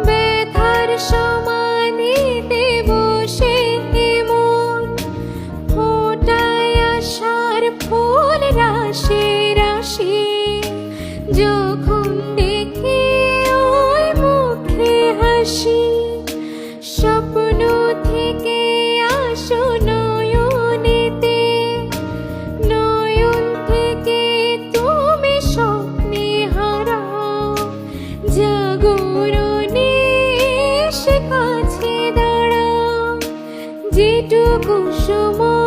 ব্যথার সমাধিতে বসে মন ফোটায় আশার ফুল রাশি রাশি। যখন দেখি ওই মুখে হাসি, স্বপ্ন থেকে আসো নয়নেতে, নয়ন থেকে তুমি স্বপ্নে হারাও। জাগরণে এসে কাছে দাঁড়াও, যেটুকু সময়